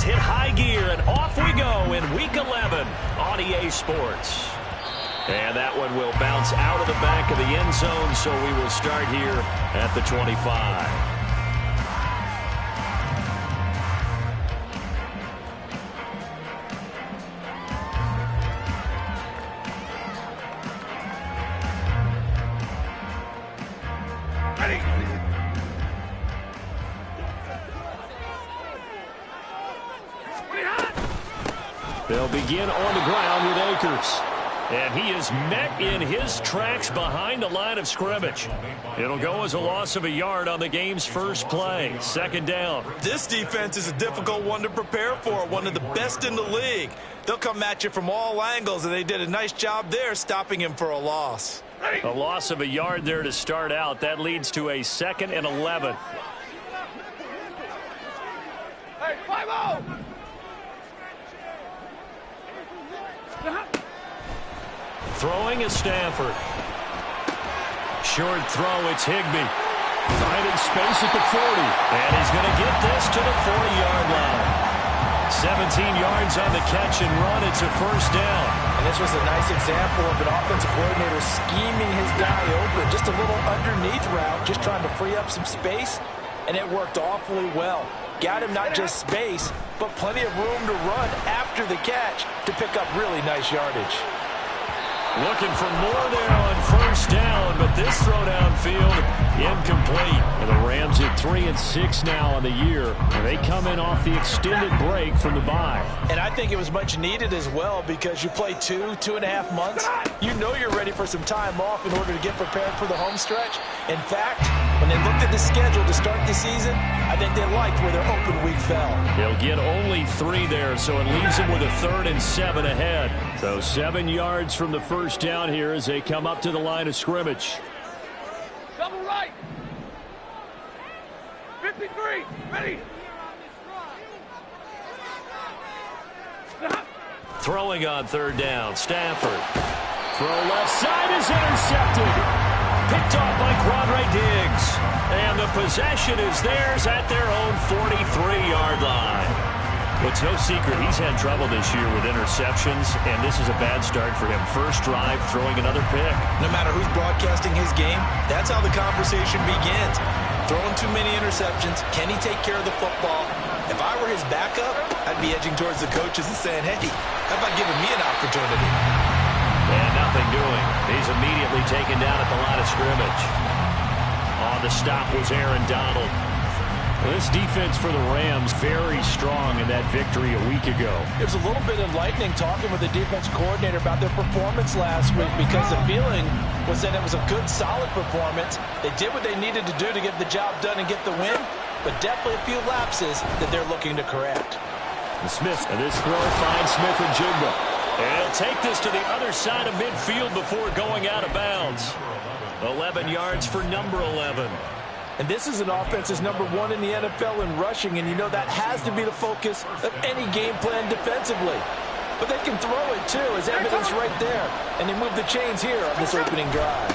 hit high gear, and off we go in Week 11 on EA Sports. And that one will bounce out of the back of the end zone, so we will start here at the 25. They'll begin on the ground with Akers. And he is met in his tracks behind the line of scrimmage. It'll go as a loss of a yard on the game's first play. Second down. This defense is a difficult one to prepare for, one of the best in the league. They'll come at you from all angles, and they did a nice job there stopping him for a loss. A loss of a yard there to start out. That leads to a 2nd and 11. Hey, 5-0! Throwing is Stafford. Short throw, it's Higbee. Finding space at the 40. And he's going to get this to the 40-yard line. 17 yards on the catch and run. It's a first down. And this was a nice example of an offensive coordinator scheming his guy open. Just a little underneath route, just trying to free up some space. And it worked awfully well. Got him not just space, but plenty of room to run after the catch to pick up really nice yardage. Looking for more there on first down, but this throw downfield incomplete. And the Rams at 3-6 now on the year. And they come in off the extended break from the bye. And I think it was much needed as well because you play 2.5 months. You know you're ready for some time off in order to get prepared for the home stretch. In fact, when they looked at the schedule to start the season, I think they liked where their open week fell. They'll get only 3 there, so it leaves them with a 3rd and 7 ahead. So 7 yards from the first down here as they come up to the line of scrimmage. Double right. 53. Ready. Throwing on 3rd down, Stafford. Throw left side is intercepted. Picked off by Quadre Diggs. And the possession is theirs at their own 43-yard line. Well, it's no secret he's had trouble this year with interceptions, and this is a bad start for him. First drive, throwing another pick. No matter who's broadcasting his game, that's how the conversation begins. Throwing too many interceptions. Can he take care of the football? If I were his backup, I'd be edging towards the coaches and saying, hey, how about giving me an opportunity? And nothing doing. He's immediately taken down at the line of scrimmage. On the stop was Aaron Donald. This defense for the Rams very strong in that victory a week ago. It was a little bit enlightening talking with the defense coordinator about their performance last week because the feeling was that it was a good, solid performance. They did what they needed to do to get the job done and get the win, but definitely a few lapses that they're looking to correct. And Smith, and this throw finds Smith and Jigba. And he'll take this to the other side of midfield before going out of bounds. 11 yards for number 11. And this is an offense that's number 1 in the NFL in rushing, and you know that has to be the focus of any game plan defensively. But they can throw it, too, as evidence right there. And they move the chains here on this opening drive.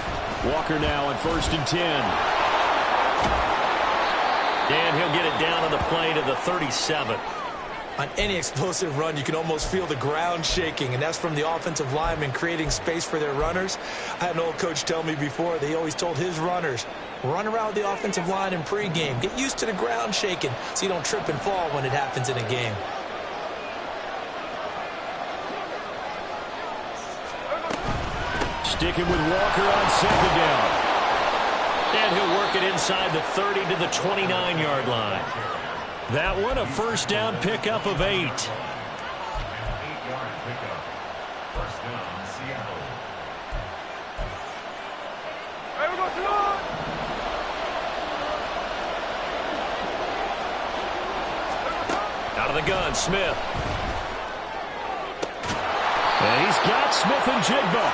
Walker now on 1st and 10. And he'll get it down on the play to the 37. On any explosive run, you can almost feel the ground shaking, and that's from the offensive linemen creating space for their runners. I had an old coach tell me before, they always told his runners, run around the offensive line in pregame. Get used to the ground shaking so you don't trip and fall when it happens in a game. Sticking with Walker on 2nd down. And he'll work it inside the 30 to the 29-yard line. That one a first down pickup of 8. 8-yard pickup. First down, Seattle. Hey, we're going to run. Out of the gun, Smith. And he's got Smith and Jigba.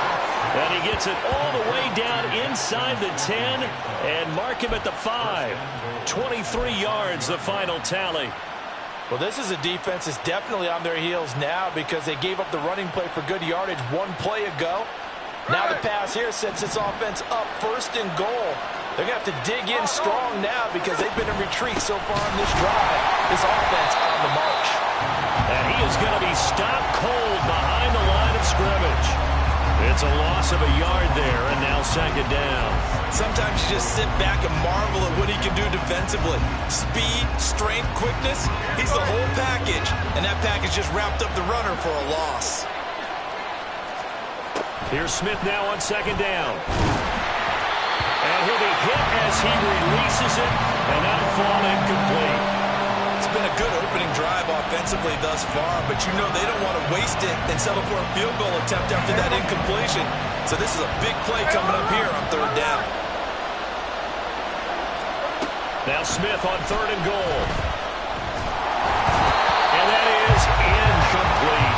And he gets it all the way down inside the 10 and mark him at the 5. 23 yards, the final tally. Well, this is a defense that's definitely on their heels now because they gave up the running play for good yardage 1 play ago. Now the pass here sets this offense up 1st and goal. They're going to have to dig in strong now because they've been in retreat so far in this drive. This offense on the march. And he is going to be stopped cold behind the line of scrimmage. It's a loss of a yard there, and now second down. Sometimes you just sit back and marvel at what he can do defensively. Speed, strength, quickness, he's the whole package. And that package just wrapped up the runner for a loss. Here's Smith now on second down. And he'll be hit as he releases it, and that'll fall incomplete. It's been a good opening drive offensively thus far, but you know they don't want to waste it and settle for a field goal attempt after that incompletion. So this is a big play coming up here on third down. Now Smith on third and goal. And that is incomplete.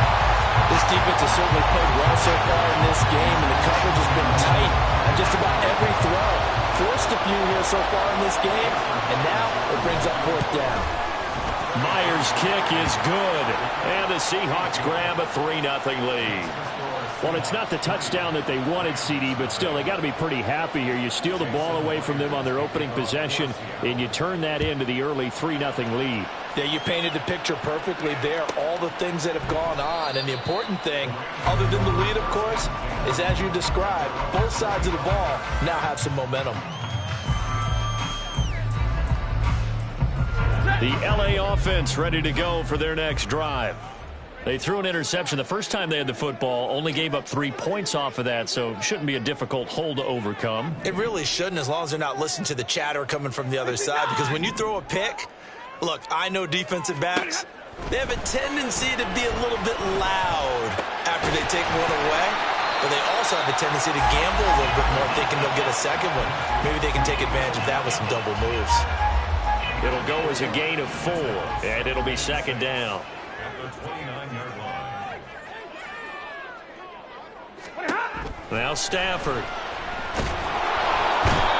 This defense has certainly played well so far in this game, and the coverage has been tight on just about every throw. Forced a few here so far in this game, and now it brings up fourth down. Myers' kick is good, and the Seahawks grab a 3-0 lead. Well, it's not the touchdown that they wanted, CD, but still, they got to be pretty happy here. You steal the ball away from them on their opening possession, and you turn that into the early 3-0 lead. Yeah, you painted the picture perfectly there, all the things that have gone on. And the important thing, other than the lead, of course, is as you described, both sides of the ball now have some momentum. The LA offense ready to go for their next drive. They threw an interception the first time they had the football, only gave up 3 points off of that, so it shouldn't be a difficult hole to overcome. It really shouldn't, as long as they're not listening to the chatter coming from the other side, because when you throw a pick, look, I know defensive backs, they have a tendency to be a little bit loud after they take one away, but they also have a tendency to gamble a little bit more thinking they'll get a second one. Maybe they can take advantage of that with some double moves. It'll go as a gain of 4, and it'll be second down. Now Stafford.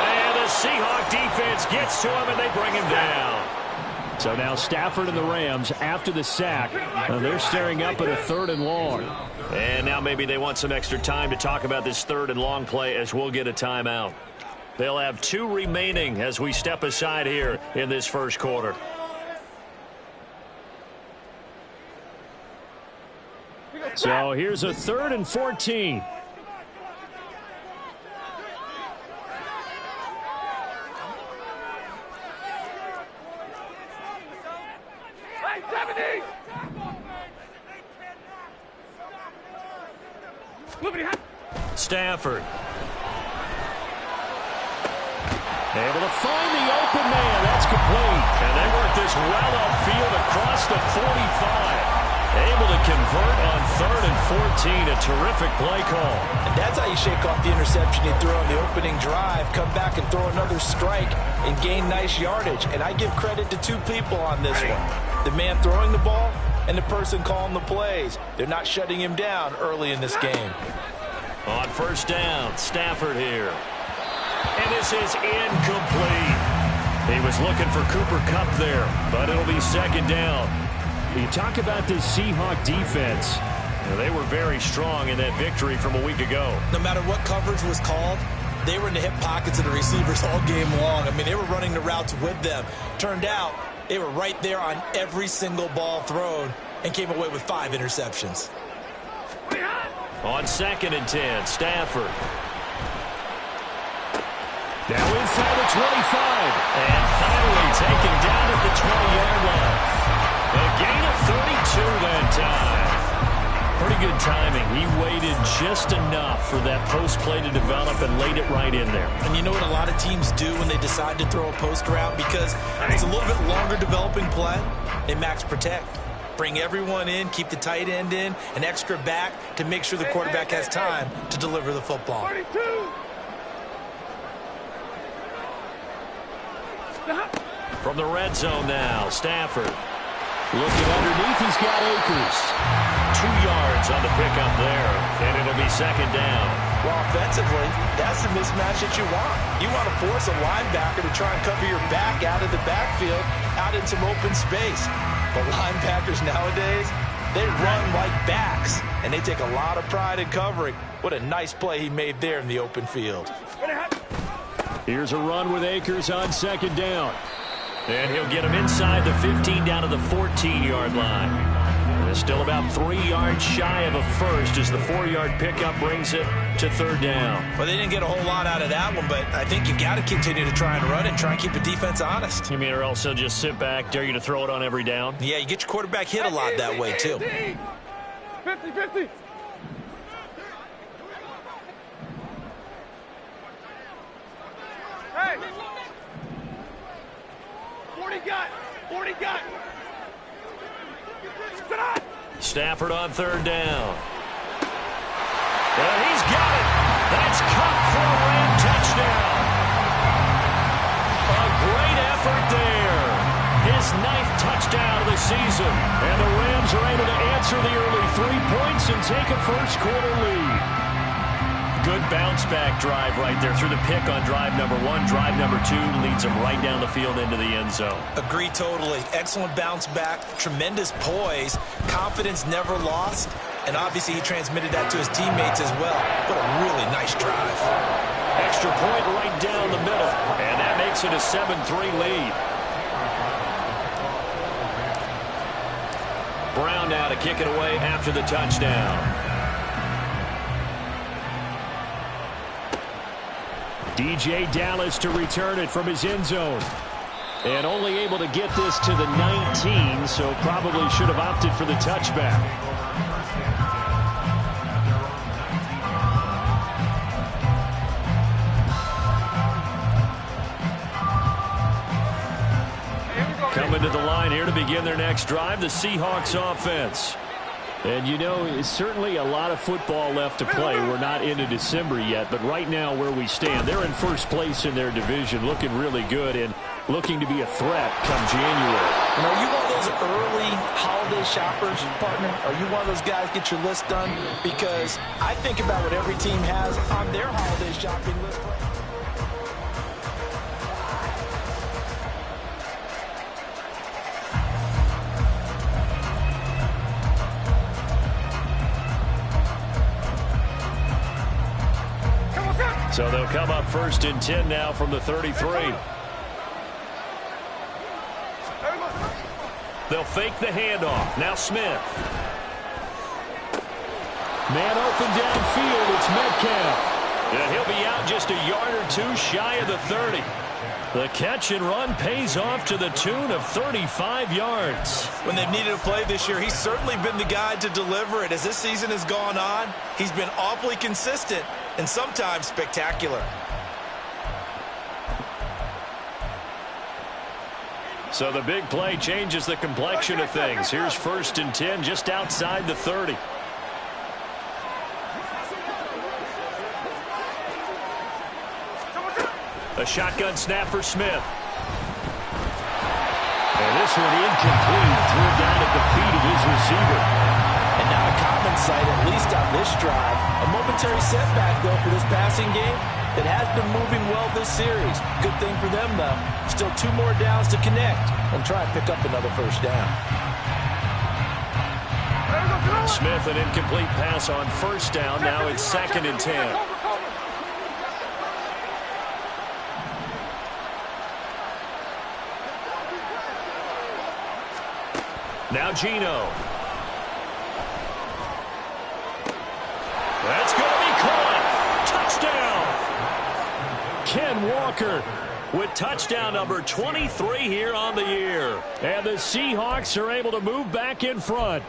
And the Seahawk defense gets to him, and they bring him down. So now Stafford and the Rams, after the sack, they're staring up at a 3rd and long. And now maybe they want some extra time to talk about this 3rd and long play as we'll get a timeout. They'll have 2 remaining as we step aside here in this first quarter. So here's a 3rd and 14. Stafford. Able to find the open man. That's complete. And they work this well upfield across the 45. Able to convert on 3rd and 14. A terrific play call. And that's how you shake off the interception you threw on the opening drive. Come back and throw another strike and gain nice yardage. And I give credit to 2 people on this one. The man throwing the ball and the person calling the plays. They're not shutting him down early in this game. On first down, Stafford here. And this is incomplete. He was looking for Cooper Kupp there, but it'll be second down. You talk about this Seahawk defense. They were very strong in that victory from a week ago. No matter what coverage was called, they were in the hip pockets of the receivers all game long. I mean, they were running the routes with them. Turned out, they were right there on every single ball thrown and came away with 5 interceptions. On 2nd and 10, Stafford. Now inside the 25. And finally taken down at the 20-yard line. A gain of 32 that time. Pretty good timing. He waited just enough for that post play to develop and laid it right in there. And you know what a lot of teams do when they decide to throw a post route? Because it's a little bit longer developing play. They max protect. Bring everyone in, keep the tight end in, an extra back to make sure the quarterback has time to deliver the football. 32. From the red zone now, Stafford. Looking underneath, he's got Akers. 2 yards on the pickup there, and it'll be second down. Well, offensively, that's the mismatch that you want. You want to force a linebacker to try and cover your back out of the backfield, out in some open space. But linebackers nowadays, they run like backs, and they take a lot of pride in covering. What a nice play he made there in the open field. Here's a run with Akers on second down. And he'll get him inside the 15 down to the 14-yard line. They're still about 3 yards shy of a first as the 4-yard pickup brings it to third down. Well, they didn't get a whole lot out of that one, but I think you've got to continue to try and run it and try and keep the defense honest. You mean or else they'll just sit back, dare you to throw it on every down? Yeah, you get your quarterback hit a lot that way, too. 50-50. Hey! 40 got. Stafford on third down. And he's got it. That's caught for a Ram touchdown. A great effort there. His 9th touchdown of the season. And the Rams are able to answer the early 3 points and take a first-quarter lead. Good bounce-back drive right there through the pick on drive number 1. Drive number 2 leads them right down the field into the end zone. Agree totally. Excellent bounce back, tremendous poise, confidence never lost, and obviously he transmitted that to his teammates as well. What a really nice drive. Extra point right down the middle, and that makes it a 7-3 lead. Brown now to kick it away after the touchdown. DJ Dallas to return it from his end zone. And only able to get this to the 19, so probably should have opted for the touchback. Coming to the line here to begin their next drive, the Seahawks offense. And, you know, it's certainly a lot of football left to play. We're not into December yet, but right now where we stand, they're in first place in their division, looking really good and looking to be a threat come January. And are you one of those early holiday shoppers, partner? Are you one of those guys get your list done? Because I think about what every team has on their holiday shopping list. So they'll come up first and 10 now from the 33. They'll fake the handoff. Now Smith. Man open downfield. It's Metcalf. And he'll be out just a yard or two shy of the 30. The catch and run pays off to the tune of 35 yards. When they've needed a play this year, he's certainly been the guy to deliver it. As this season has gone on, he's been awfully consistent and sometimes spectacular. So the big play changes the complexion of things. Here's first and 10 just outside the 30. A shotgun snap for Smith. And this one incomplete. Threw it down at the feet of his receiver. And now a common sight, at least on this drive. A momentary setback, though, for this passing game that has been moving well this series. Good thing for them, though. Still 2 more downs to connect and try and pick up another first down. Smith, an incomplete pass on first down. Now it's second and 10. Now Geno. That's going to be caught. Touchdown. Ken Walker with touchdown number 23 here on the year. And the Seahawks are able to move back in front.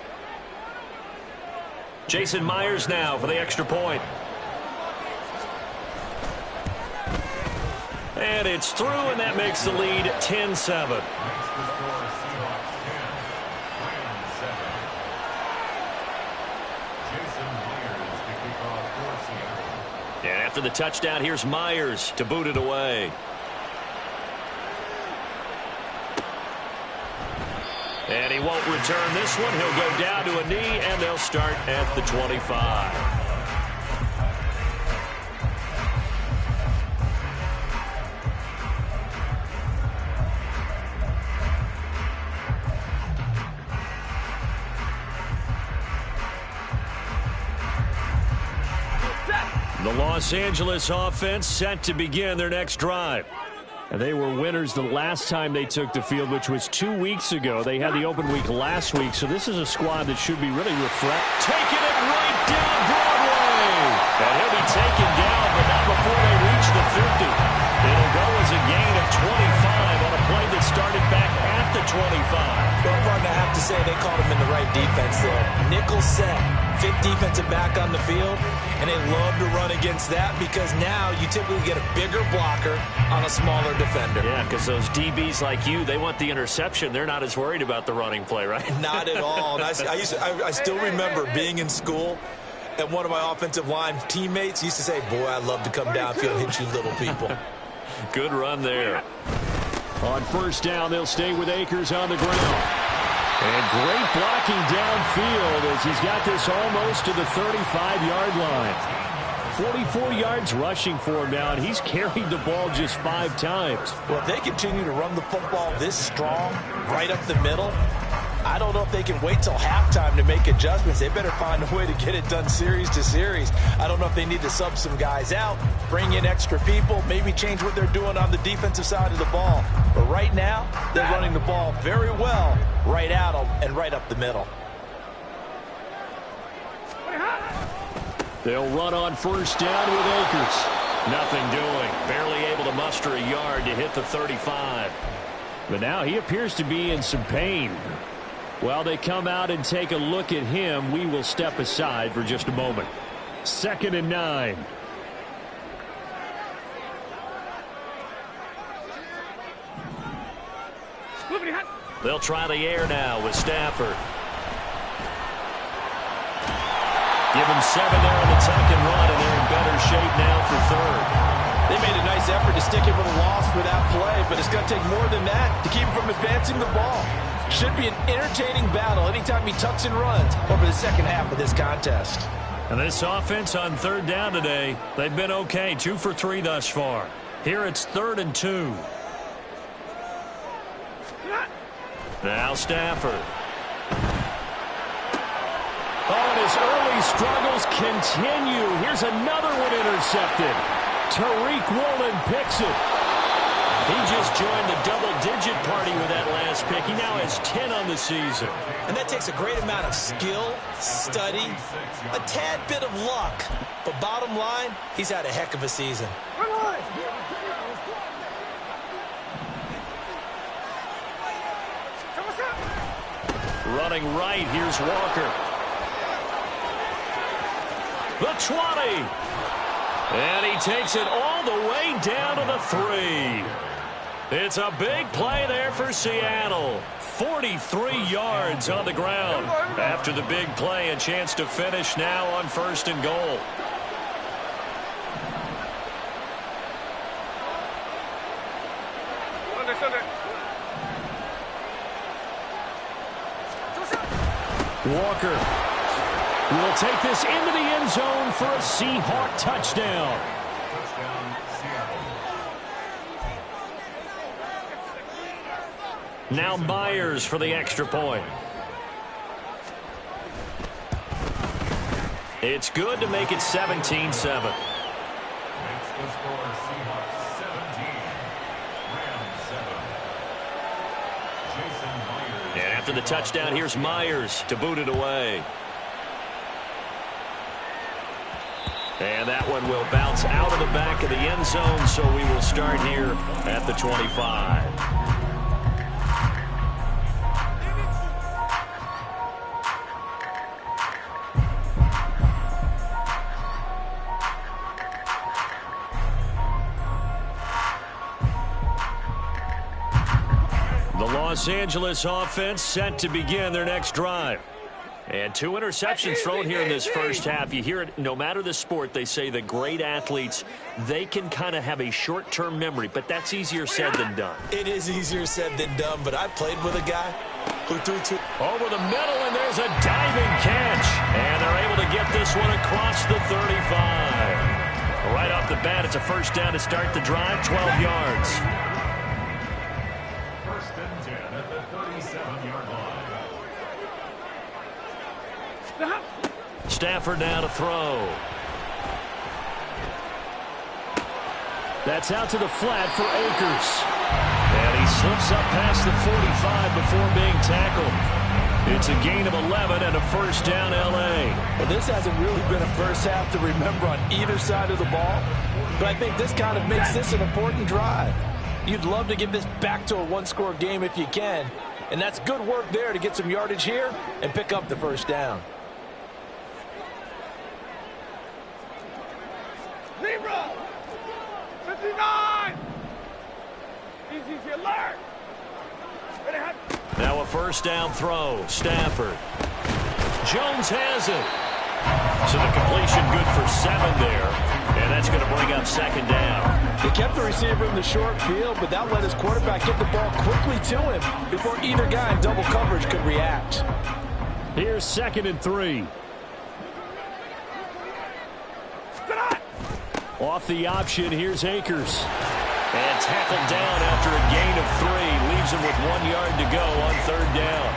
Jason Myers now for the extra point. And it's through, and that makes the lead 10-7. And after the touchdown, here's Myers to boot it away. And he won't return this one. He'll go down to a knee, and they'll start at the 25. The launch Los Angeles offense set to begin their next drive. And they were winners the last time they took the field, which was 2 weeks ago. They had the open week last week, so this is a squad that should be really refreshed. Taking it right down Broadway. And he'll be taken down, but not before they reach the 50. It'll go as a gain of 25 on a play that started back at the 25. Well, partner, I have to say they called him in the right defense there. Nickel set, fifth defensive back on the field, and they love to run against that because now you typically get a bigger blocker on a smaller defender. Yeah, because those DBs like you, they want the interception. They're not as worried about the running play, right? Not at all. And I still remember being in school, and one of my offensive line teammates used to say, boy, I'd love to come downfield and hit you little people. Good run there. On first down, they'll stay with Akers on the ground. And great blocking downfield as he's got this almost to the 35-yard line. 44 yards rushing for him now, and he's carried the ball just 5 times. Well, if they continue to run the football this strong, right up the middle, I don't know if they can wait till halftime to make adjustments. They better find a way to get it done series to series. I don't know if they need to sub some guys out, bring in extra people, maybe change what they're doing on the defensive side of the ball. But right now, they're running the ball very well right at them and right up the middle. They'll run on first down with Akers. Nothing doing. Barely able to muster a yard to hit the 35. But now he appears to be in some pain. While they come out and take a look at him, we will step aside for just a moment. 2nd and 9. They'll try the air now with Stafford. Give him 7 there on the tuck and run, and they're in better shape now for 3rd. They made a nice effort to stick him with a loss for that play, but it's going to take more than that to keep him from advancing the ball. Should be an entertaining battle anytime he tucks and runs over the second half of this contest. And this offense on 3rd down today, they've been okay, 2 for 3 thus far. Here it's 3rd and 2. Now Stafford. Oh, and his early struggles continue. Here's another one intercepted. Tariq Woolen picks it. He just joined the double-digit party with that last pick. He now has 10 on the season. And that takes a great amount of skill, study, a tad bit of luck. But bottom line, he's had a heck of a season. Running right, here's Walker. The 20. And he takes it all the way down to the 3. It's a big play there for Seattle. 43 yards on the ground. After the big play, a chance to finish now on 1st and goal. Walker will take this into the end zone for a Seahawk touchdown. Now Myers for the extra point. It's good to make it 17-7. And after the touchdown, here's Myers to boot it away. And that one will bounce out of the back of the end zone, so we will start here at the 25. The Los Angeles offense set to begin their next drive. And 2 interceptions thrown here in this first half. You hear it, no matter the sport, they say the great athletes, they can kind of have a short-term memory, but that's easier said than done. It is easier said than done, but I played with a guy who threw 2. Over the middle, and there's a diving catch. And they're able to get this one across the 35. Right off the bat, it's a first down to start the drive, 12 yards. 1st and 10 at the 37-yard line. Stafford now to throw. That's out to the flat for Akers. And he slips up past the 45 before being tackled. It's a gain of 11 and a first down, L.A. Well, this hasn't really been a first half to remember on either side of the ball, but I think this kind of makes this an important drive. You'd love to get this back to a one-score game if you can, and that's good work there to get some yardage here and pick up the first down. Zebra! 59! Easy, alert! Ready, hot. Now a first down throw. Stafford. Jones has it. So the completion good for 7 there. And that's going to bring up second down. They kept the receiver in the short field, but that let his quarterback get the ball quickly to him before either guy in double coverage could react. Here's 2nd and 3. Off the option, here's Akers. And tackled down after a gain of 3. Leaves him with 1 yard to go on 3rd down.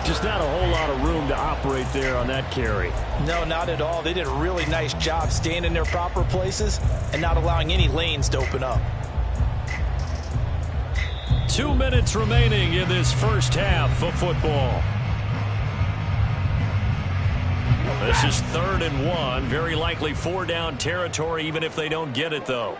Just not a whole lot of room to operate there on that carry. No, not at all. They did a really nice job staying in their proper places and not allowing any lanes to open up. 2 minutes remaining in this first half of football. This is 3rd and 1. Very likely 4-down territory, even if they don't get it, though.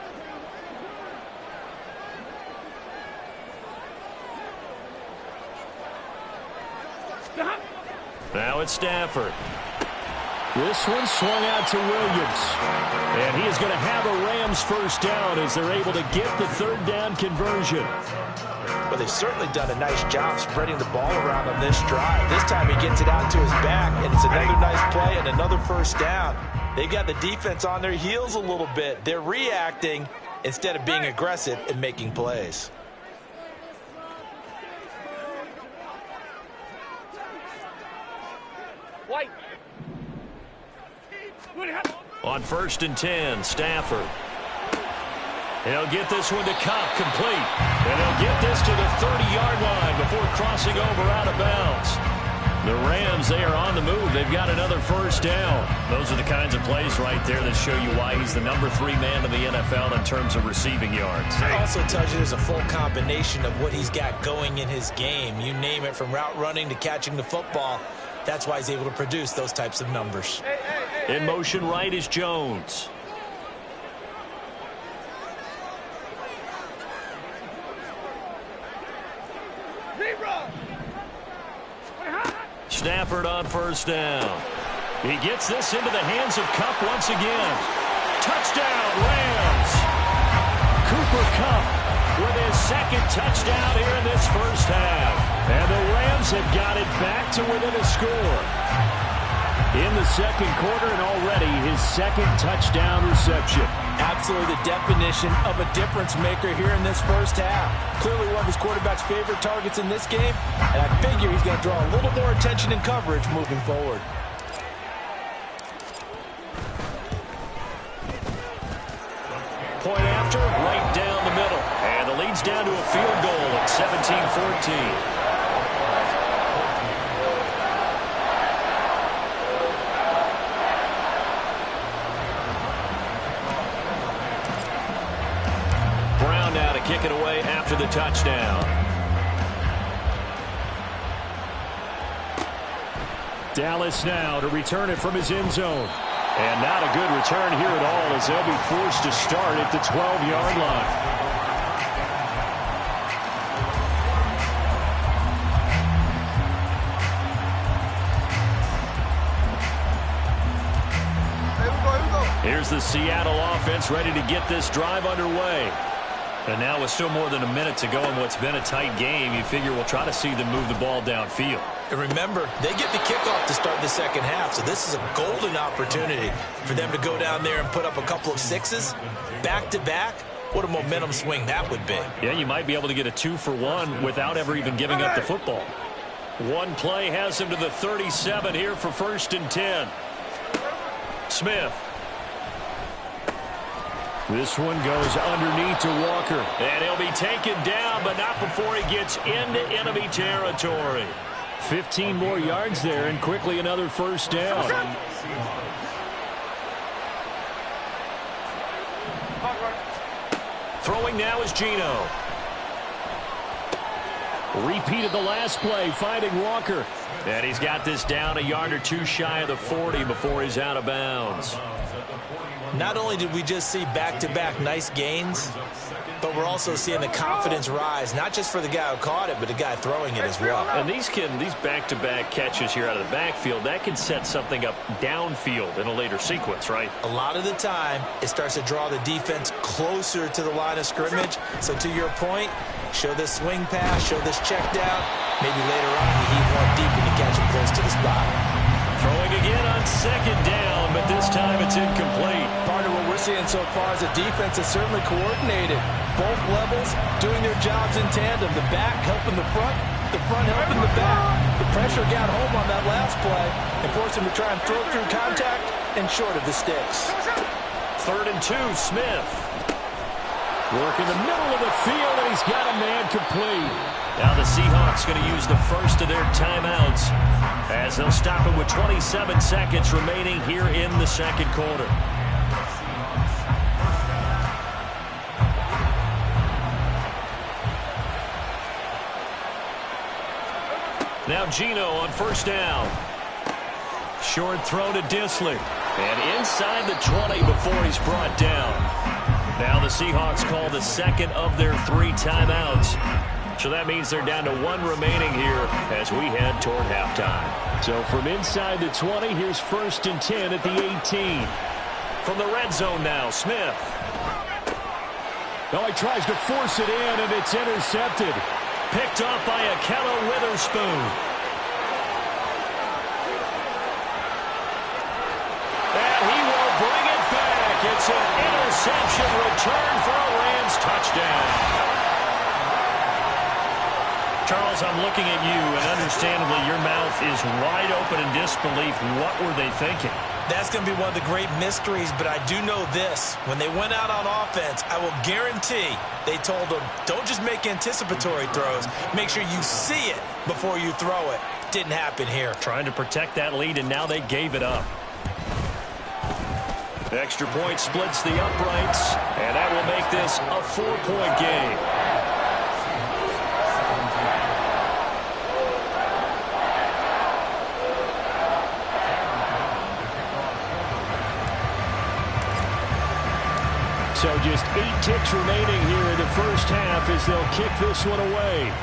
Now it's Stafford. This one swung out to Williams. And he is going to have a Rams first down as they're able to get the 3rd down conversion. Well, they've certainly done a nice job spreading the ball around on this drive. This time he gets it out to his back, and it's another nice play and another first down. They got the defense on their heels a little bit. They're reacting instead of being aggressive and making plays. White. On 1st and 10, Stafford. He'll get this one to Cup, complete. And he'll get this to the 30-yard line before crossing over out of bounds. The Rams, they are on the move. They've got another first down. Those are the kinds of plays right there that show you why he's the number 3 man in the NFL in terms of receiving yards. It also tells you there's a full combination of what he's got going in his game. You name it, from route running to catching the football. That's why he's able to produce those types of numbers. In motion right is Jones. Stafford on first down. He gets this into the hands of Kupp once again. Touchdown, Rams. Cooper Kupp with his 2nd touchdown here in this first half. And the Rams have got it back to within a score. In the 2nd quarter, and already his 2nd touchdown reception. Absolutely the definition of a difference maker here in this first half. Clearly one of his quarterback's favorite targets in this game, and I figure he's going to draw a little more attention and coverage moving forward. Point after, right down the middle. And the lead's down to a field goal at 17-14. Kick it away after the touchdown. Dallas now to return it from his end zone. And not a good return here at all, as they'll be forced to start at the 12-yard line. Here's the Seattle offense ready to get this drive underway. And now with still more than a minute to go in what's been a tight game, you figure we'll try to see them move the ball downfield. And remember, they get the kickoff to start the 2nd half, so this is a golden opportunity for them to go down there and put up a couple of 6s back-to-back. What a momentum swing that would be. Yeah, you might be able to get a 2-for-1 without ever even giving up the football. One play has him to the 37 here for 1st and 10. Smith. This one goes underneath to Walker. And he'll be taken down, but not before he gets into enemy territory. 15 more yards there, and quickly another first down. Throwing now is Geno. Repeated the last play, finding Walker. And he's got this down a yard or two shy of the 40 before he's out of bounds. Not only did we just see back-to-back nice gains, but we're also seeing the confidence rise, not just for the guy who caught it, but the guy throwing it as well. And these back-to-back catches here out of the backfield, that can set something up downfield in a later sequence, right? A lot of the time, it starts to draw the defense closer to the line of scrimmage. So to your point, show this swing pass, show this check down. Maybe later on you heave one deep and you catch him close to the spot. Throwing again on second down, but this time it's incomplete. Part of what we're seeing so far is the defense is certainly coordinated. Both levels doing their jobs in tandem. The back helping the front helping the back. The pressure got home on that last play and forced him to try and throw through contact and short of the sticks. 3rd and 2, Smith. Work in the middle of the field, and he's got a man complete. Now the Seahawks going to use the first of their timeouts as they'll stop it with 27 seconds remaining here in the second quarter. Now Geno on first down. Short throw to Disley. And inside the 20 before he's brought down. Now the Seahawks call the second of their 3 timeouts. So that means they're down to 1 remaining here as we head toward halftime. So from inside the 20, here's 1st and 10 at the 18. From the red zone now, Smith. Oh, he tries to force it in, and it's intercepted. Picked off by Akello Witherspoon. And he will bring it back. It's an interception return for a Rams touchdown. Charles, I'm looking at you, and understandably your mouth is wide open in disbelief. What were they thinking? That's going to be one of the great mysteries, but I do know this. When they went out on offense, I will guarantee they told them, don't just make anticipatory throws. Make sure you see it before you throw it. Didn't happen here. Trying to protect that lead, and now they gave it up. Extra point splits the uprights, and that will make this a 4-point game. So just 8 ticks remaining here in the first half as they'll kick this one away.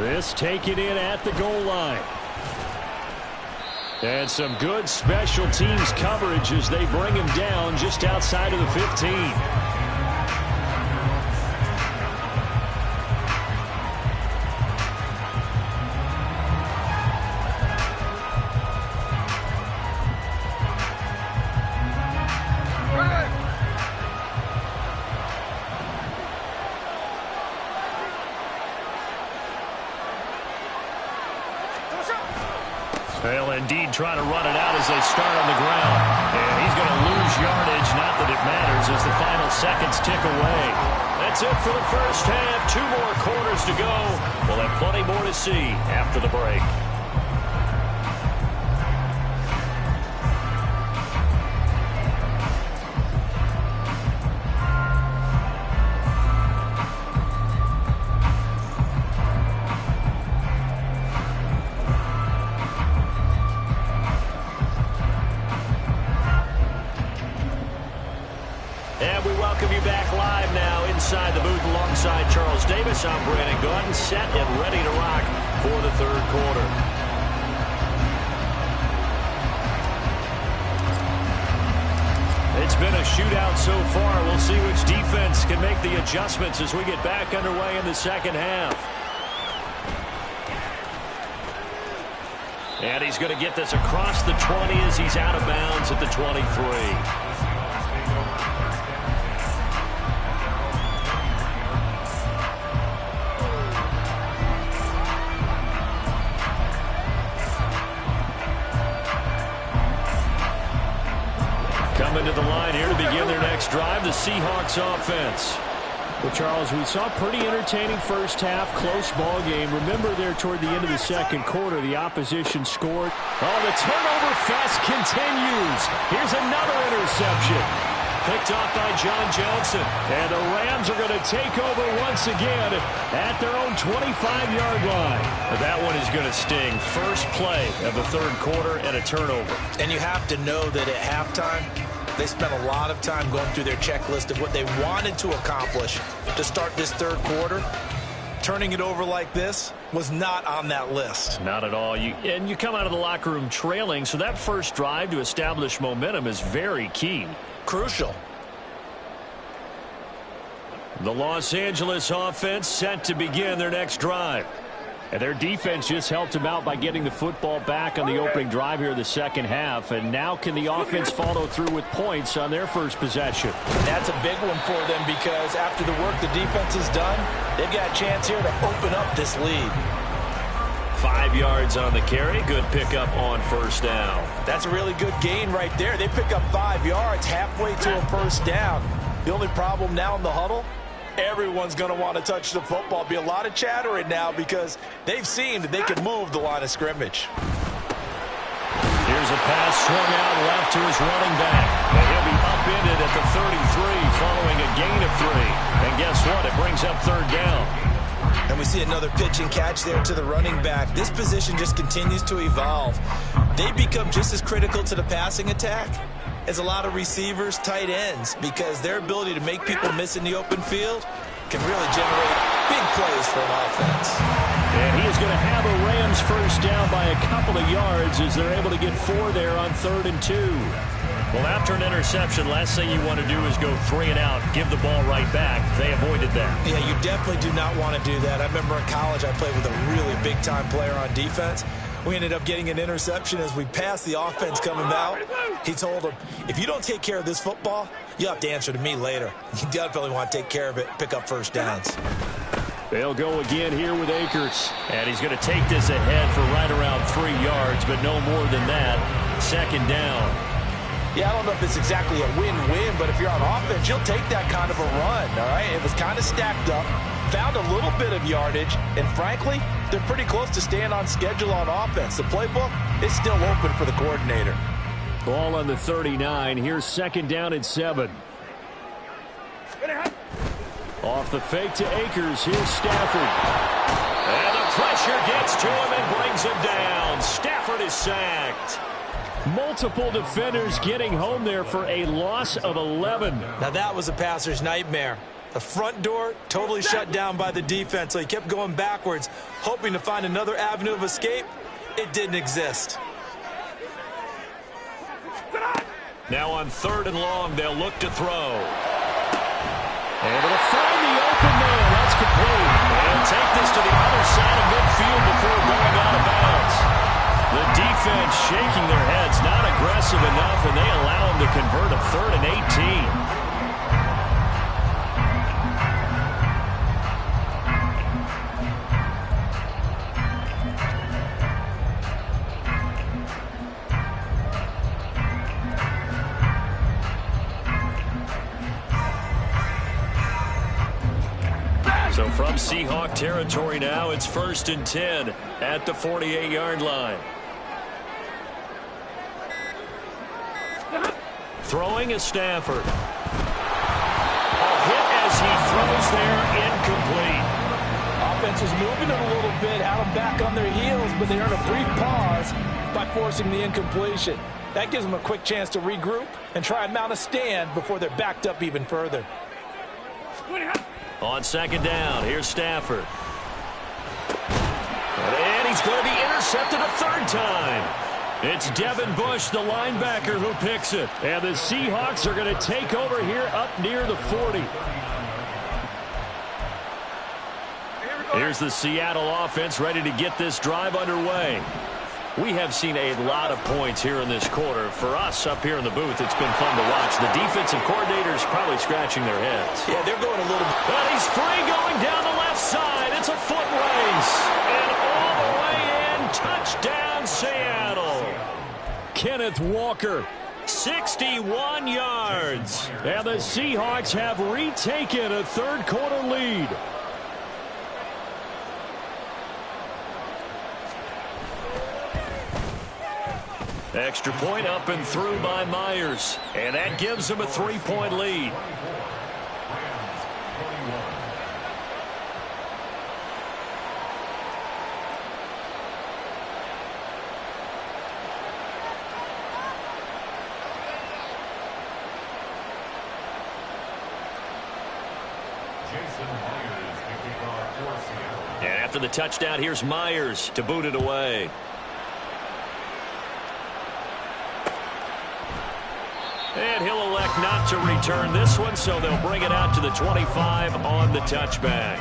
This taken in at the goal line. And some good special teams coverage as they bring him down just outside of the 15. They'll indeed try to run it out as they start on the ground. And he's going to lose yardage. Not that it matters as the final seconds tick away. That's it for the first half. 2 more quarters to go. We'll have plenty more to see after the break. Inside the booth alongside Charles Davis, I'm Brandon Gaudin, set and ready to rock for the third quarter. It's been a shootout so far. We'll see which defense can make the adjustments as we get back underway in the second half. And he's going to get this across the 20 as he's out of bounds at the 23. Coming to the line here to begin their next drive, the Seahawks offense. Well, Charles, we saw a pretty entertaining first half, close ball game. Remember there toward the end of the second quarter, the opposition scored. Oh, the turnover fest continues. Here's another interception. Picked off by John Johnson. And the Rams are going to take over once again at their own 25-yard line. That one is going to sting. First play of the third quarter and a turnover. And you have to know that at halftime, they spent a lot of time going through their checklist of what they wanted to accomplish to start this third quarter. Turning it over like this was not on that list. Not at all. And you come out of the locker room trailing, so that first drive to establish momentum is very key. Crucial. The Los Angeles offense set to begin their next drive. And their defense just helped them out by getting the football back on the opening drive here in the second half. And now can the offense follow through with points on their first possession? That's a big one for them because after the work the defense has done, they've got a chance here to open up this lead. 5 yards on the carry. Good pickup on first down. That's a really good gain right there. They pick up 5 yards halfway to a first down. The only problem now in the huddle, everyone's going to want to touch the football. Be a lot of chattering now because they've seen that they can move the line of scrimmage. Here's a pass swung out left to his running back. And he'll be upended at the 33 following a gain of 3. And guess what? It brings up third down. And we see another pitch and catch there to the running back. This position just continues to evolve. They become just as critical to the passing attack as a lot of receivers, tight ends, because their ability to make people miss in the open field can really generate big plays for an offense. And he is going to have a Rams first down by a couple of yards as they're able to get 4 there on 3rd and 2. Well, after an interception, last thing you want to do is go 3 and out, give the ball right back. They avoided that. Yeah, you definitely do not want to do that. I remember in college I played with a really big-time player on defense. We ended up getting an interception as we passed the offense coming out. He told him, if you don't take care of this football, you'll have to answer to me later. You definitely want to take care of it, pick up first downs. They'll go again here with Akers. And he's going to take this ahead for right around 3 yards, but no more than that. Second down. Yeah, I don't know if it's exactly a win-win, but if you're on offense, you'll take that kind of a run, all right? It was kind of stacked up, found a little bit of yardage, and frankly, they're pretty close to staying on schedule on offense. The playbook is still open for the coordinator. Ball on the 39. Here's second down and 7. Off the fake to Akers. Here's Stafford. And the pressure gets to him and brings him down. Stafford is sacked. Multiple defenders getting home there for a loss of 11. Now that was a passer's nightmare. The front door totally shut down by the defense, so he kept going backwards, hoping to find another avenue of escape. It didn't exist. Now on 3rd and long, they'll look to throw. Able to find the open man. That's complete. And take this to the other side of midfield before going out of bounds. The defense shaking their heads, not aggressive enough, and they allow him to convert a 3rd and 18. So from Seahawk territory now, it's 1st and 10 at the 48-yard line. Throwing is Stafford. A hit as he throws there, incomplete. Offense was moving it a little bit, had them back on their heels, but they earned a brief pause by forcing the incompletion. That gives them a quick chance to regroup and try and mount a stand before they're backed up even further. On 2nd down, here's Stafford. And he's going to be intercepted a 3rd time. It's Devin Bush, the linebacker, who picks it. And the Seahawks are going to take over here up near the 40. Here's the Seattle offense ready to get this drive underway. We have seen a lot of points here in this quarter. For us up here in the booth, it's been fun to watch. The defensive coordinators probably scratching their heads. Yeah, they're going a little bit. But he's free going down the left side. It's a foot race. And all the way in, touchdown Seattle. Kenneth Walker. 61 yards. And the Seahawks have retaken a 3rd quarter lead. Extra point up and through by Myers. And that gives them a 3-point lead. And after the touchdown, here's Myers to boot it away. And he'll elect not to return this one, so they'll bring it out to the 25 on the touchback.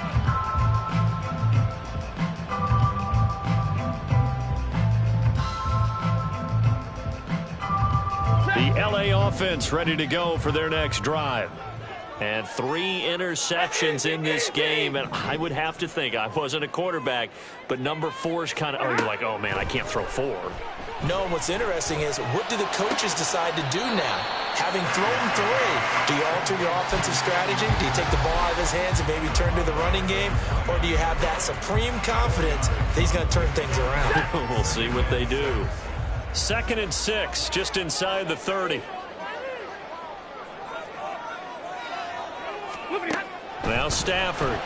The LA offense ready to go for their next drive. And 3 interceptions in this game, and I would have to think, I wasn't a quarterback, but number 4 is kind of, oh, you're like, oh, man, I can't throw 4. No, and what's interesting is, what do the coaches decide to do now? Having thrown 3, do you alter your offensive strategy? Do you take the ball out of his hands and maybe turn to the running game? Or do you have that supreme confidence that he's going to turn things around? We'll see what they do. 2nd and 6, just inside the 30. Now Stafford.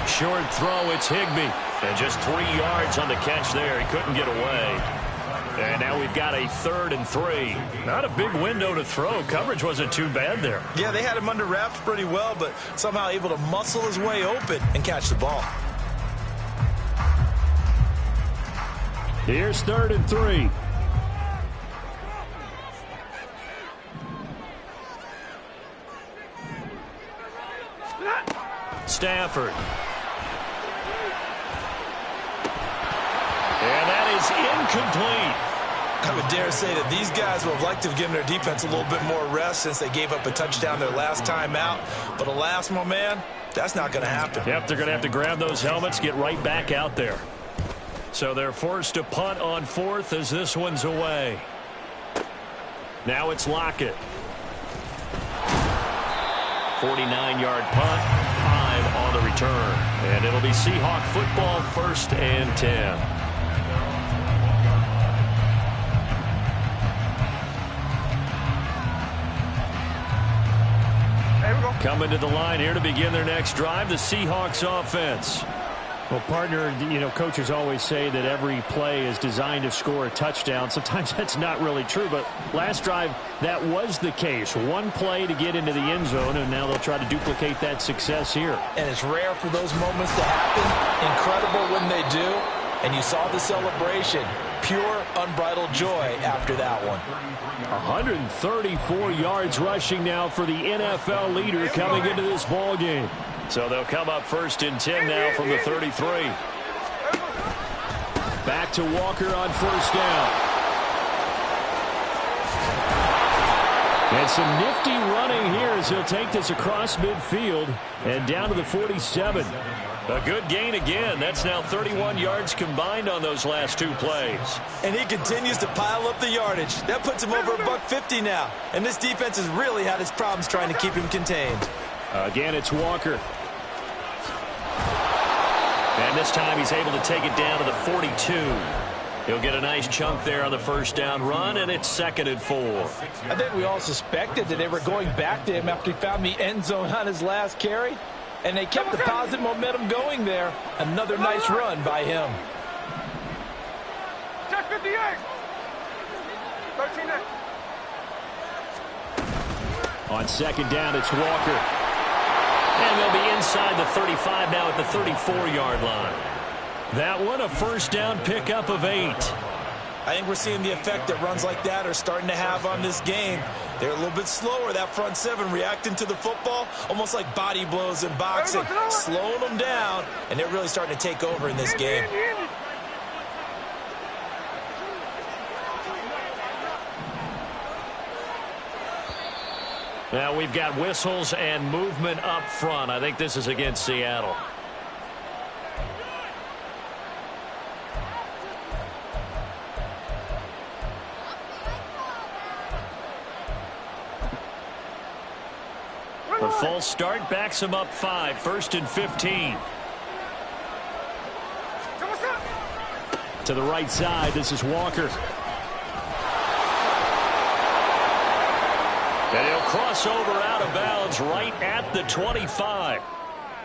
Short throw, it's Higbee. And just 3 yards on the catch there. He couldn't get away. And now we've got a 3rd and 3. Not a big window to throw. Coverage wasn't too bad there. Yeah, they had him under wraps pretty well, but somehow able to muscle his way open and catch the ball. Here's 3rd and 3. Stafford. And that is incomplete. I would dare say that these guys would have liked to have given their defense a little bit more rest since they gave up a touchdown their last time out. But alas, my man, that's not going to happen. Yep, they're going to have to grab those helmets, get right back out there. So they're forced to punt on 4th as this one's away. Now it's Lockett. 49-yard punt, 5 on the return. And it'll be Seahawk football, 1st and 10. Coming to the line here to begin their next drive, the Seahawks offense. Well, partner, coaches always say that every play is designed to score a touchdown. Sometimes that's not really true, but last drive, that was the case. 1 play to get into the end zone, and now they'll try to duplicate that success here. And it's rare for those moments to happen. Incredible when they do. And you saw the celebration. Pure, unbridled joy after that one. 134 yards rushing now for the NFL leader coming into this ball game. So they'll come up 1st and 10 now from the 33. Back to Walker on 1st down. And some nifty running here as he'll take this across midfield and down to the 47. A good gain again. That's now 31 yards combined on those last 2 plays. And he continues to pile up the yardage. That puts him over $150 now. And this defense has really had its problems trying to keep him contained. Again, it's Walker. And this time he's able to take it down to the 42. He'll get a nice chunk there on the 1st down run, and it's 2nd and 4. I think we all suspected that they were going back to him after he found the end zone on his last carry. And they kept the positive momentum going there. Another nice run by him. Check 58. 13. On 2nd down, it's Walker. And they'll be inside the 35 now at the 34-yard line. That one, a 1st down pickup of 8. I think we're seeing the effect that runs like that are starting to have on this game. They're a little bit slower, that front 7, reacting to the football, almost like body blows in boxing, slowing them down, and they're really starting to take over in this game. Now we've got whistles and movement up front. I think this is against Seattle. The false start backs him up 5, 1st and 15. To the right side, this is Walker. And he'll cross over out of bounds right at the 25.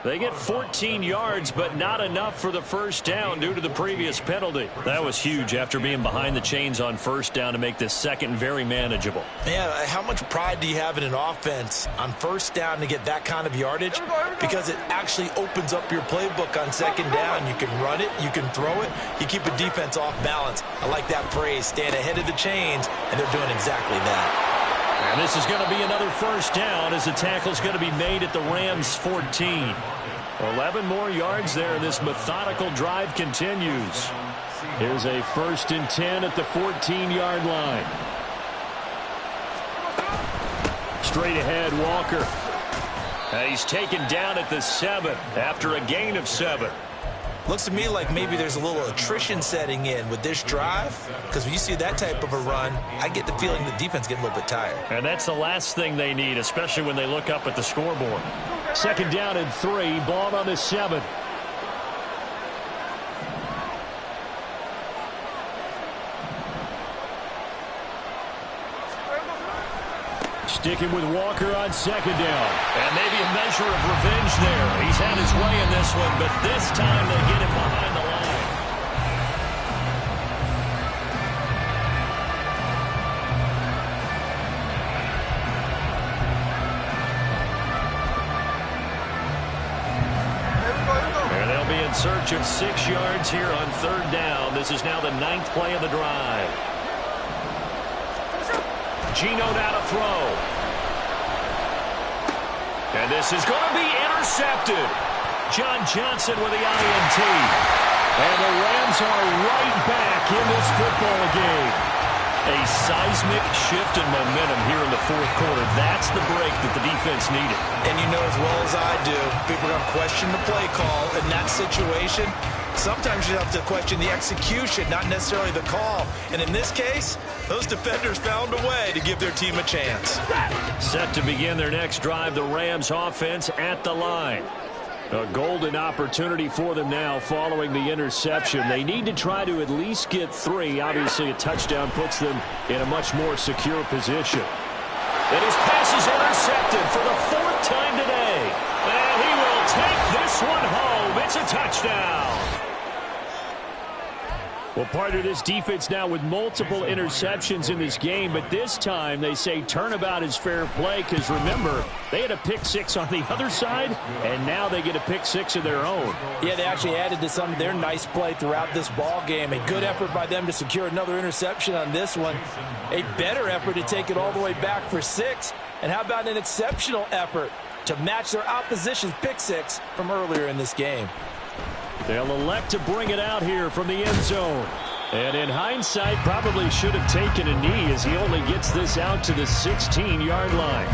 They get 14 yards, but not enough for the first down due to the previous penalty. That was huge after being behind the chains on first down to make this second very manageable. Yeah, how much pride do you have in an offense on first down to get that kind of yardage? Because it actually opens up your playbook on second down. You can run it, you can throw it, you keep a defense off balance. I like that phrase, stand ahead of the chains, and they're doing exactly that. And this is going to be another first down as the tackle's going to be made at the Rams' 14. 11 more yards there. This methodical drive continues. Here's a 1st and 10 at the 14-yard line. Straight ahead, Walker. And he's taken down at the 7 after a gain of 7. Looks to me like maybe there's a little attrition setting in with this drive, because when you see that type of a run, I get the feeling the defense getting a little bit tired. And that's the last thing they need, especially when they look up at the scoreboard. 2nd down and 3, ball on the 7. Sticking with Walker on 2nd down. And maybe a measure of revenge there. He's had his way in this one, but this time they get him behind the line. And they'll be in search of 6 yards here on 3rd down. This is now the 9th play of the drive. Geno now to throw. And this is going to be intercepted. John Johnson with the INT. And the Rams are right back in this football game. A seismic shift in momentum here in the 4th quarter. That's the break that the defense needed. And you know as well as I do, people are going to question the play call in that situation. Sometimes you have to question the execution, not necessarily the call. And in this case, those defenders found a way to give their team a chance. Set to begin their next drive, the Rams offense at the line. A golden opportunity for them now following the interception. They need to try to at least get 3. Obviously, a touchdown puts them in a much more secure position. And his pass is intercepted for the 4th time today. And he will take this one home. It's a touchdown. Well, part of this defense now with multiple interceptions in this game, but this time they say turnabout is fair play because, remember, they had a pick 6 on the other side, and now they get a pick 6 of their own. Yeah, they actually added to some of their nice play throughout this ball game. A good effort by them to secure another interception on this one. A better effort to take it all the way back for 6. And how about an exceptional effort to match their opposition's pick 6 from earlier in this game? They'll elect to bring it out here from the end zone. And in hindsight, probably should have taken a knee as he only gets this out to the 16-yard line.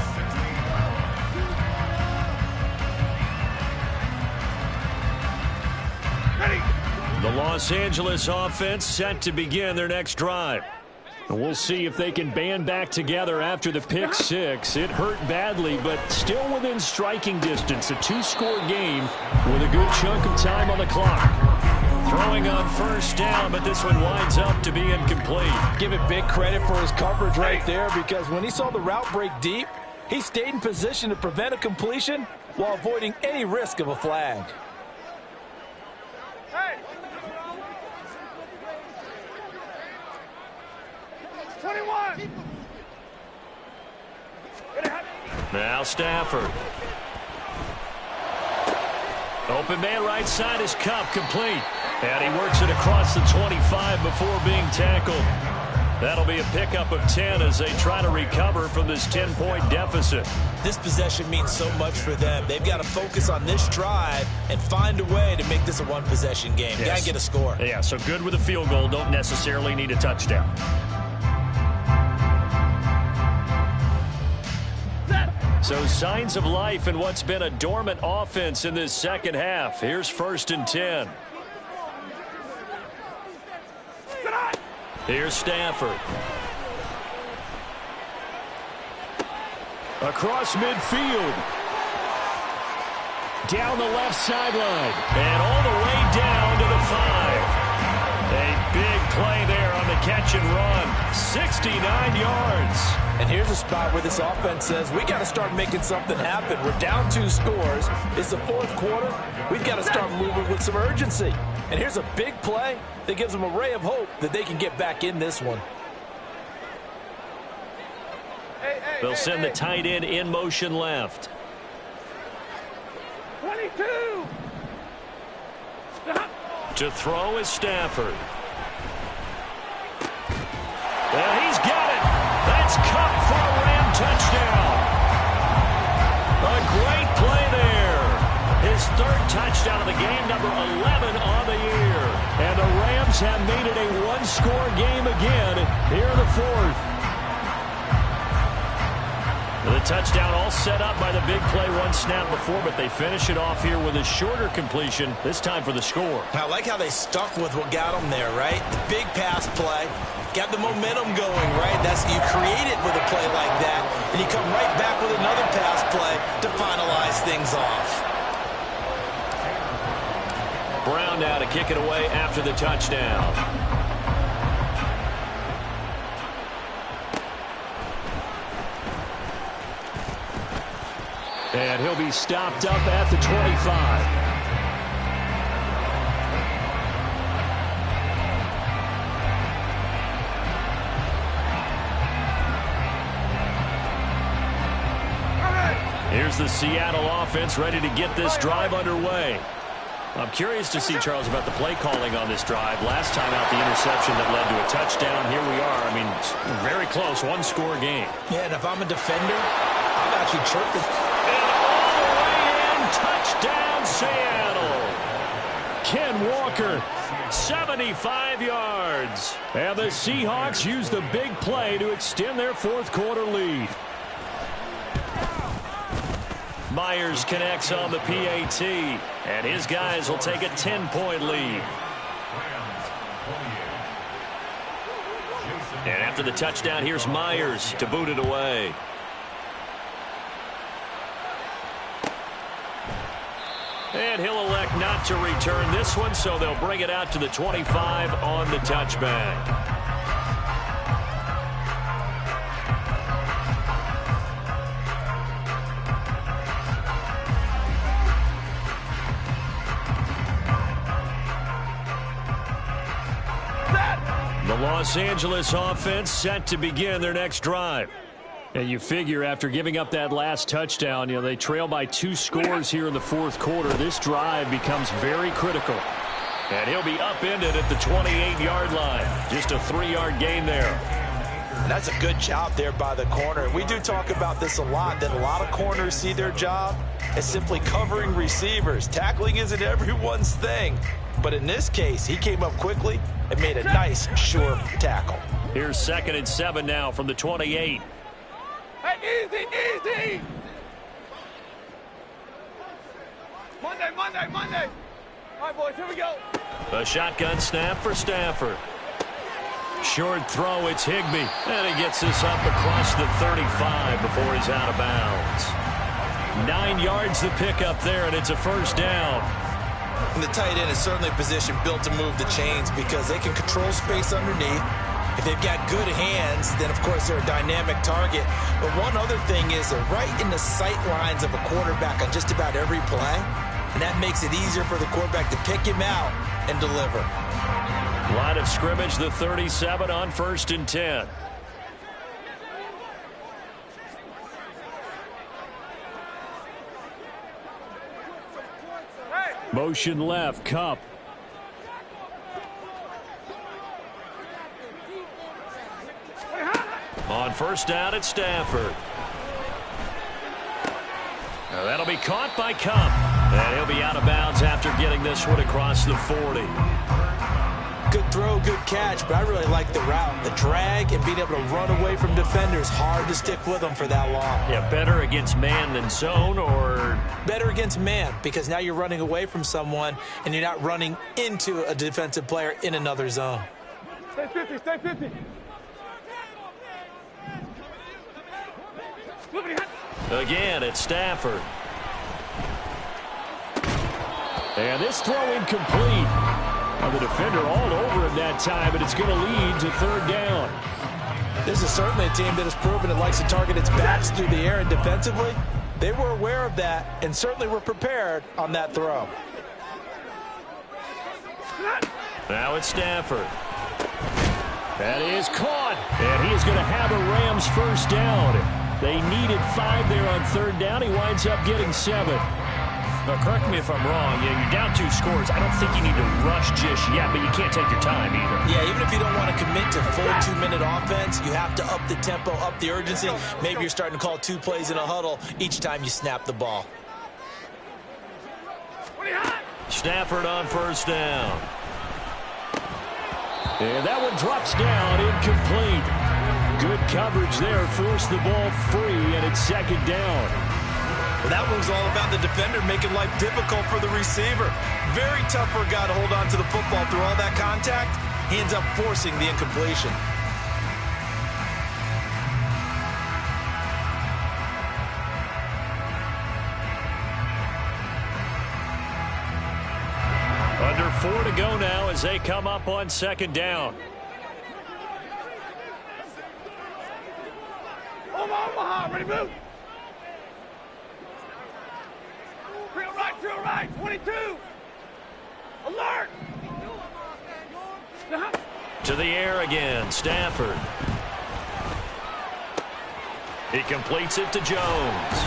The Los Angeles offense set to begin their next drive. And we'll see if they can band back together after the pick 6. It hurt badly, but still within striking distance. A 2-score game with a good chunk of time on the clock. Throwing on first down, but this one winds up to be incomplete. Give it big credit for his coverage right there, because when he saw the route break deep, he stayed in position to prevent a completion while avoiding any risk of a flag. Hey! 21! Now Stafford. Open man right side is Cup, complete. And he works it across the 25 before being tackled. That'll be a pickup of 10 as they try to recover from this 10-point deficit. This possession means so much for them. They've got to focus on this drive and find a way to make this a one-possession game. Yes. Got to get a score. Yeah, so good with a field goal. Don't necessarily need a touchdown. So signs of life in what's been a dormant offense in this second half. Here's 1st and 10. Here's Stafford. Across midfield. Down the left sideline. And all the way down to the 5. A catch and run. 69 yards. And here's a spot where this offense says, we got to start making something happen. We're down 2 scores. It's the 4th quarter. We've got to start moving with some urgency. And here's a big play that gives them a ray of hope that they can get back in this one. They'll send the tight end in motion left. 22. To throw is Stafford. And he's got it. That's Cup for a Ram touchdown. A great play there. His 3rd touchdown of the game, number 11 on the year. And the Rams have made it a 1-score game again here in the 4th. The touchdown all set up by the big play 1 snap before, but they finish it off here with a shorter completion, this time for the score. I like how they stuck with what got them there, right? The big pass play, got the momentum going, right? That's you create it with a play like that, and you come right back with another pass play to finalize things off. Brown now to kick it away after the touchdown. And he'll be stopped up at the 25. Here's the Seattle offense ready to get this drive underway. I'm curious to see, Charles, about the play calling on this drive. Last time out, the interception that led to a touchdown. Here we are. I mean, very close, 1-score game. Yeah, and if I'm a defender, I'm actually chirping. And all the way in, touchdown Seattle. Ken Walker, 75 yards. And the Seahawks use the big play to extend their 4th quarter lead. Myers connects on the PAT, and his guys will take a 10-point lead. And after the touchdown, here's Myers to boot it away. And he'll elect not to return this one, so they'll bring it out to the 25 on the touchback. The Los Angeles offense set to begin their next drive. And you figure after giving up that last touchdown, they trail by 2 scores here in the 4th quarter. This drive becomes very critical. And he'll be upended at the 28-yard line. Just a 3-yard gain there. And that's a good job there by the corner. We do talk about this a lot, that a lot of corners see their job as simply covering receivers. Tackling isn't everyone's thing. But in this case, he came up quickly and made a nice, sure tackle. Here's 2nd and 7 now from the 28. Hey, easy. Monday. All right, boys, here we go. A shotgun snap for Stafford. Short throw, it's Higbee. And he gets this up across the 35 before he's out of bounds. 9 yards the pickup there, and it's a 1st down. And the tight end is certainly a position built to move the chains because they can control space underneath. If they've got good hands, then, of course, they're a dynamic target. But one other thing is they're right in the sight lines of a quarterback on just about every play. And that makes it easier for the quarterback to pick him out and deliver. Line of scrimmage, the 37 on 1st and 10. Motion left, Cup. On 1st down, it's Stafford. Now that'll be caught by Cup. And he'll be out of bounds after getting this one across the 40. Good throw, good catch, but I really like the route. The drag and being able to run away from defenders, hard to stick with them for that long. Yeah, better against man than zone, or? Better against man, because now you're running away from someone and you're not running into a defensive player in another zone. Stay 50. Again, it's Stafford. And this throw incomplete. Well, the defender all over him that time, but it's going to lead to third down. This is certainly a team that has proven it likes to target its backs through the air, and defensively, they were aware of that and certainly were prepared on that throw. Now it's Stafford. That is caught, and he is going to have a Rams first down. They needed 5 there on third down. He winds up getting 7. Now, correct me if I'm wrong. Yeah, you're down 2 scores. I don't think you need to rush just yet, but you can't take your time either. Yeah, even if you don't want to commit to full 2-minute offense, you have to up the tempo, up the urgency. Maybe you're starting to call 2 plays in a huddle each time you snap the ball. Stafford on first down. And that one drops down, incomplete. Good coverage there, forced the ball free, and it's second down. Well, that one was all about the defender making life difficult for the receiver. Very tough for a guy to hold on to the football through all that contact. He ends up forcing the incompletion. Under 4 to go now as they come up on second down. Omaha, ready, move. Drill right, 22. Alert. To the air again, Stafford. He completes it to Jones.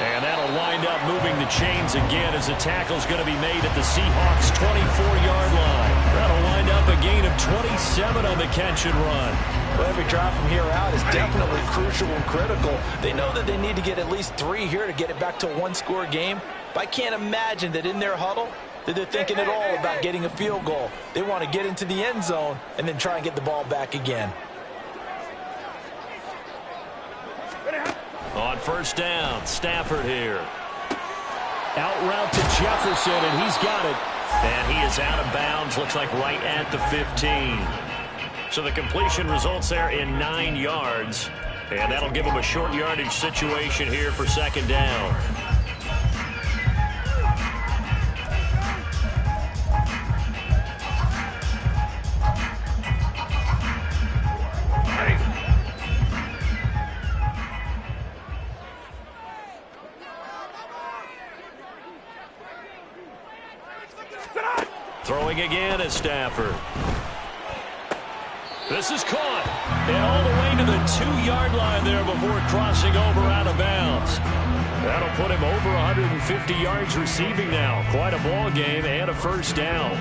And that'll wind up moving the chains again as the tackle's going to be made at the Seahawks' 24-yard line. That'll wind up a gain of 27 on the catch and run. Well, every drive from here out is definitely crucial and critical. They know that they need to get at least 3 here to get it back to a 1-score game. But I can't imagine that in their huddle that they're thinking at all about getting a field goal. They want to get into the end zone and then try and get the ball back again. On first down, Stafford here. Out route to Jefferson, and he's got it. And he is out of bounds, looks like right at the 15. So the completion results there in 9 yards. And that'll give him a short yardage situation here for second down. Throwing again is Stafford. This is caught. And all the way to the 2-yard line there before crossing over out of bounds. That'll put him over 150 yards receiving now. Quite a ball game and a first down.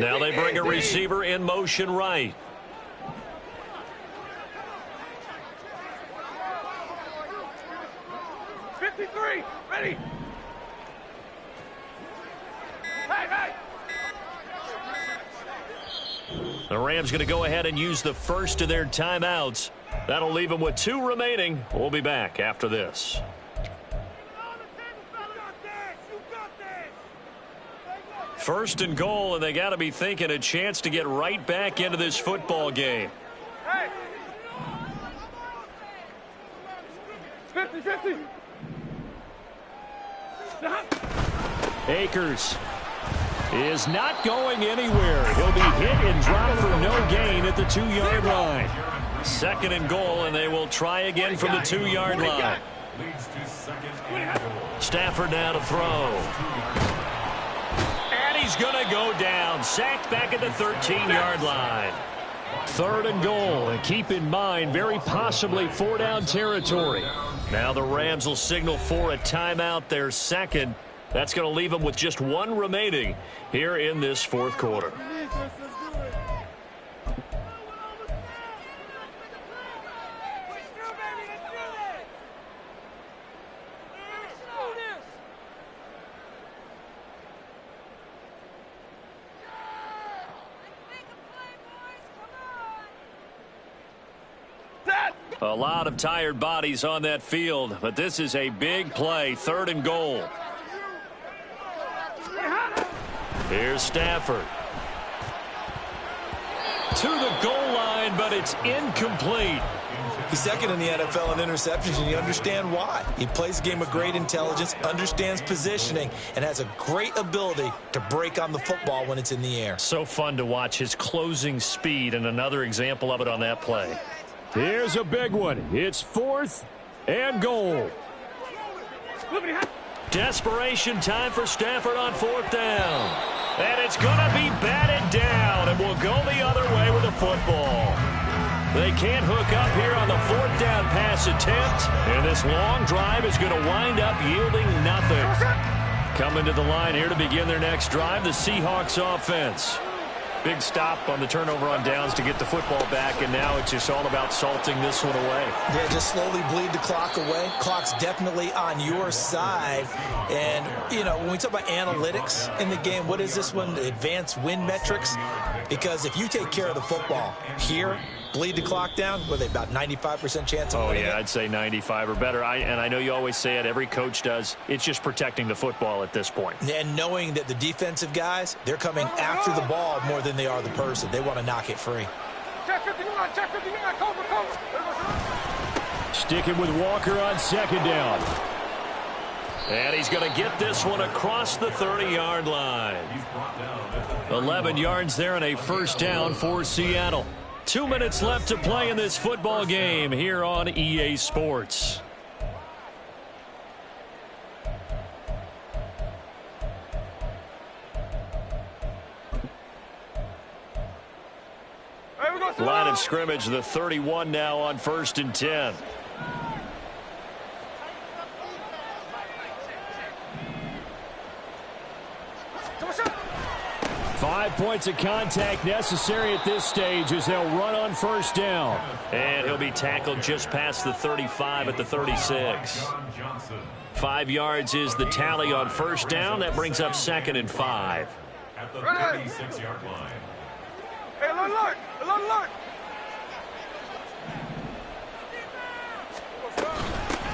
Now they bring a receiver in motion right. Ready. Hey. The Rams going to go ahead and use the first of their timeouts. That'll leave them with 2 remaining. We'll be back after this. First and goal, and they got to be thinking a chance to get right back into this football game. Hey. 50. Akers is not going anywhere. He'll be hit and dropped for no gain at the 2-yard line. Second and goal, and they will try again from the 2-yard line. Stafford now to throw. And he's going to go down. Sacked back at the 13-yard line. Third and goal, and keep in mind, very possibly 4-down territory. Now the Rams will signal for a timeout, their second. That's going to leave them with just 1 remaining here in this fourth quarter. A lot of tired bodies on that field, but this is a big play, 3rd and goal. Here's Stafford. To the goal line, but it's incomplete. He's second in the NFL in interceptions, and you understand why. He plays a game of great intelligence, understands positioning, and has a great ability to break on the football when it's in the air. So fun to watch his closing speed, and another example of it on that play. Here's a big one. It's 4th and goal. Desperation time for Stafford on 4th down. And it's going to be batted down, and will go the other way with the football. They can't hook up here on the 4th down pass attempt, and this long drive is going to wind up yielding nothing. Coming to the line here to begin their next drive, the Seahawks offense. Big stop on the turnover on downs to get the football back, and now it's just all about salting this one away. Yeah, just slowly bleed the clock away. Clock's definitely on your side. And, you know, when we talk about analytics in the game, what is this one? Advanced win metrics? Because if you take care of the football here, bleed the clock down, what are they, about 95% chance of winning it? I'd say 95 or better. And I know you always say it, every coach does. It's just protecting the football at this point. And knowing that the defensive guys, they're coming after the ball more than they are the person. They want to knock it free. Check 59, check 59, cover. Sticking with Walker on 2nd down. And he's going to get this one across the 30-yard line. 11 yards there and a 1st down for Seattle. 2 minutes left to play in this football game here on EA Sports. Line of scrimmage, the 31 now on 1st and 10. Five points of contact necessary at this stage as they'll run on 1st down. And he'll be tackled just past the 35 at the 36. 5 yards is the tally on 1st down. That brings up 2nd and 5. At the 36-yard line. Hey, alert!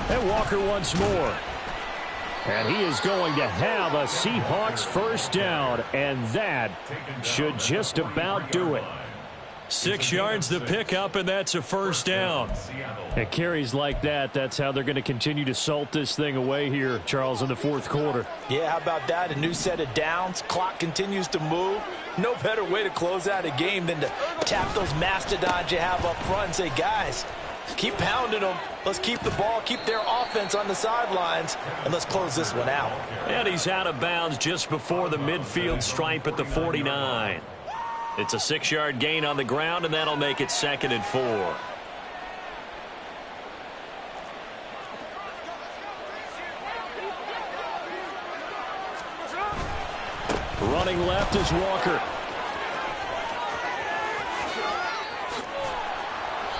And Walker once more. And he is going to have a Seahawks 1st down, and that should just about do it. 6 yards the pickup, and that's a 1st down. At carries like that, that's how they're going to continue to salt this thing away here, Charles, in the 4th quarter. Yeah, how about that? A new set of downs. Clock continues to move. No better way to close out a game than to tap those mastodons you have up front and say, guys, keep pounding them. Let's keep the ball, keep their offense on the sidelines, and let's close this one out. And he's out of bounds just before the midfield stripe at the 49. It's a 6-yard gain on the ground, and that'll make it 2nd and 4. Running left is Walker.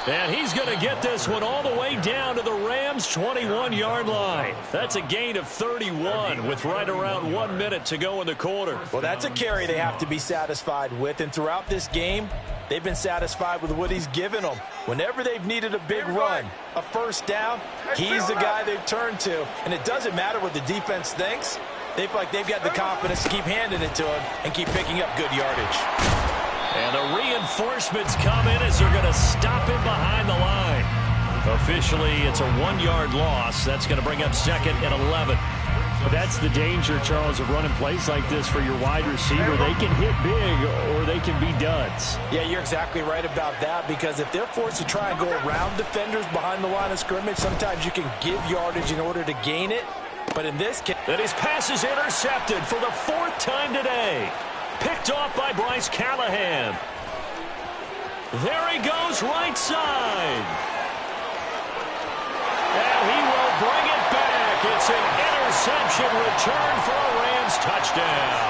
And he's going to get this one all the way down to the Rams' 21-yard line. That's a gain of 31 with right around 1 minute to go in the quarter. Well, that's a carry they have to be satisfied with. And throughout this game, they've been satisfied with what he's given them. Whenever they've needed a big run, a 1st down, he's the guy they've turned to. And it doesn't matter what the defense thinks. They feel like they've got the confidence to keep handing it to him and keep picking up good yardage. And the reinforcements come in as they're going to stop him behind the line. Officially, it's a 1-yard loss. That's going to bring up 2nd and 11. That's the danger, Charles, of running plays like this for your wide receiver. They can hit big or they can be duds. Yeah, you're exactly right about that, because if they're forced to try and go around defenders behind the line of scrimmage, sometimes you can give yardage in order to gain it. But in this case... And his pass is intercepted for the 4th time today. Picked off by Bryce Callahan. There he goes, right side. And he will bring it back. It's an interception return for a Rams touchdown.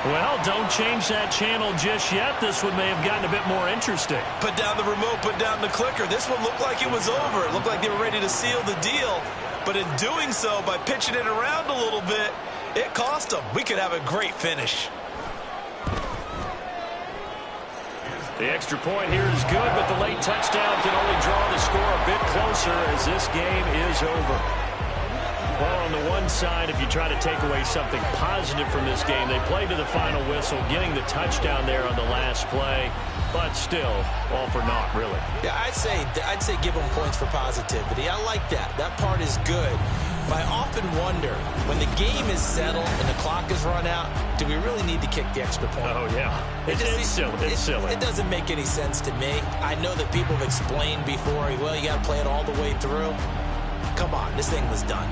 Well, don't change that channel just yet. This one may have gotten a bit more interesting. Put down the remote, put down the clicker. This one looked like it was over. It looked like they were ready to seal the deal. But in doing so, by pitching it around a little bit, it cost them. We could have a great finish. The extra point here is good, but the late touchdown can only draw the score a bit closer as this game is over. Well, on the one side, if you try to take away something positive from this game, they played to the final whistle, getting the touchdown there on the last play, but still, all for naught, really. Yeah, I'd say give them points for positivity. I like that. That part is good. But I often wonder, when the game is settled and the clock is run out, do we really need to kick the extra point? Oh, yeah. It's silly. It's silly. It doesn't make any sense to me. I know that people have explained before, well, you got to play it all the way through. Come on, this thing was done.